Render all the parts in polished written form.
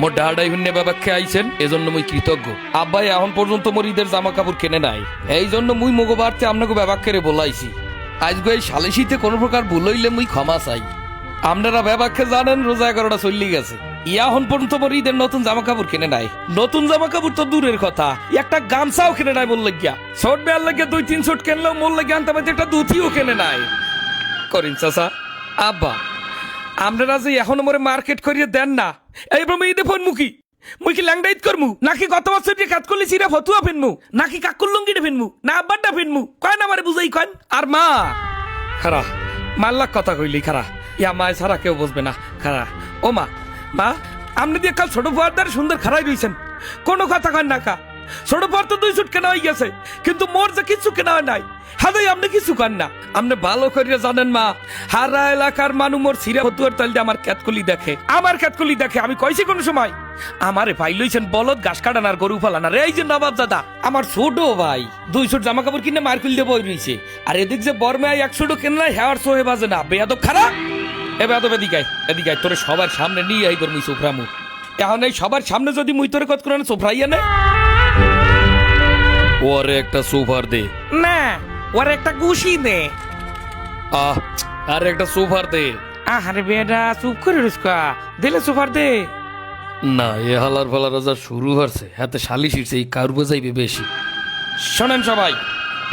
মোর ডাহাডাই হুন্নে বাবাকে আইছেন এজন্য মুই কৃতজ্ঞ। আব্বাই এখন পর্যন্ত মোর ঈদের জামা কাপড় কেনে নাই, এই জন্য মুই মগো বাড়তে আপনাকে বাবাকে বলাইছি। আজকে এই সালিশিতে কোনো প্রকার ভুল হইলে মুই ক্ষমা চাই। আপনারা বাবাকে জানেন রোজা 11টা চল্লি গেছে, এখন পর্যন্ত মোর ঈদের নতুন জামা কাপড় কেনে নাই। নতুন জামা কাপড় তো দূরের কথা, একটা গামছাও কেনে নাই মোর লাগিয়া। শর্ট বেয়ার লাগিয়া 2-3 শর্ট কেনলেও মোর লাগিয়া আনতে পারছে, একটা ধুতিও কেনে নাই। করিন চাচা, আব্বা আপনারা যে এখনো মোরে মার্কেট করিয়ে দেন না, এইবার মুই ঈদে ফোন মুখি মুই কি ল্যাংডা ঈদ করমু, নাকি গত বছর যে কাজ করলি সিরা ফতুয়া ফিনমু, নাকি কাকুর লুঙ্গিটা ফিনমু, না আব্বারটা ফিনমু, কয় না আমারে বুঝাই কন। আর মা খারা মাল্লাক কথা কইলি খারা, ইয়া মায় ছাড়া কেউ বুঝবে না খারা। ও মা, মা আপনি দিয়ে কাল ছোট ফুয়ারদার সুন্দর খারাই রইছেন, কোনো কথা কন না কা। ছোট ফুয়ার তো 2 সুট কেনা হয়ে গেছে, কিন্তু মোর যে কিছু কেনা হয় নাই, হাদাই আপনি কিছু কন না। আপনি ভালো করিয়া জানেন মা, হারা এলাকার মানুষ মোর সিরা ফতুয়ার তাল দিয়ে আমার ক্যাতকলি দেখে, আমার ক্যাতকলি দেখে। আমি কইছি কোন সময় আমারে ভাই লইছেন বলদ ঘাস কাটান আর গরু ফালান। এই যে নবাব দাদা আমার ছোট ভাই 2 সুট জামা কাপড় কিনে মার্কেল দিয়ে বই রইছে, আর এদিক যে বর্মে 1 সুটও কেনা হেয়ার সোহে বাজে না। বেয়াদব খারাপ, এ বেয়াদব এদিকাই তোরে সবার সামনে নিয়ে আই করমি সোফরামু। এখন এই সবার সামনে যদি মুই তোরে কত করে সোফরাইয়া নে, ওরে একটা সোফার দে না, ওরে একটা গুশি দে, আর একটা সোফার দে। আরে বেটা চুপ করে রুস্কা, দিলে সোফার দে না। এ হালার ফালার যা শুরু হচ্ছে, হাতে শালি শিরছে, এই কার বোঝাইবে বেশি। শোনেন সবাই,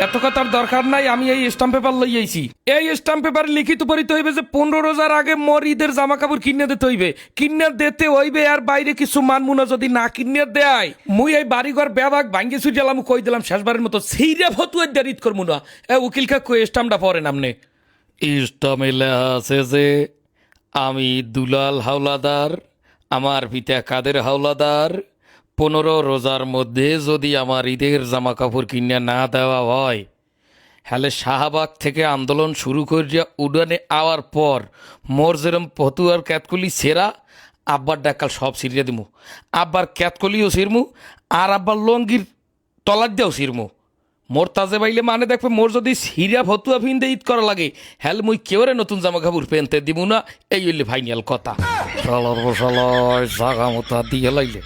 এত কথার দরকার নাই। আমি এই স্টাম্প পেপার লই আইছি, এই স্টাম্প পেপার লিখিত পড়িতে হইবে যে 15 রোজার আগে মোর ঈদের জামা কাপড় কিনে দিতে হইবে, কিনে দিতে হইবে। আর বাইরে কিছু মানমুনা যদি না কিনে দেয়, মুই এই বাড়িঘর বেবাক ভাঙ্গে ছুটি এলাম, কই দিলাম শেষবারের মতো সেইরা ফতুয়ার দিয়ে ঈদ করবো না। উকিল কাকু স্টাম্পটা পড়েন আপনি। স্টাম্পে লেখা আছে যে আমি দুলাল হাওলাদার, আমার পিতা কাদের হাওলাদার, 15 রোজার মধ্যে যদি আমার ঈদের জামা কাপড় কিনে না দেওয়া হয়, হলে শাহবাগ থেকে আন্দোলন শুরু করিয়া উডানে আওয়ার পর মোর যেরম ফতুয়ার ক্যাতকলি সেরা, আব্বার ডাকাল সব সিরিয়া দিমু। আব্বার ক্যাতকলিও সিরমু, আর আব্বার লঙ্গির তলার দিয়েও সিরমু। মোর তাজে বাইলে মানে দেখবে, মোর যদি সিরিয়া ফতুয়া ফিনতে ঈদ করা লাগে, হ্যাল মুই কেউরে নতুন জামা কাপড় পেনতে দিব না। এই হইলে ফাইনাল কথা। সালার বসালয় জাগা মতো দিয়ে লাইলে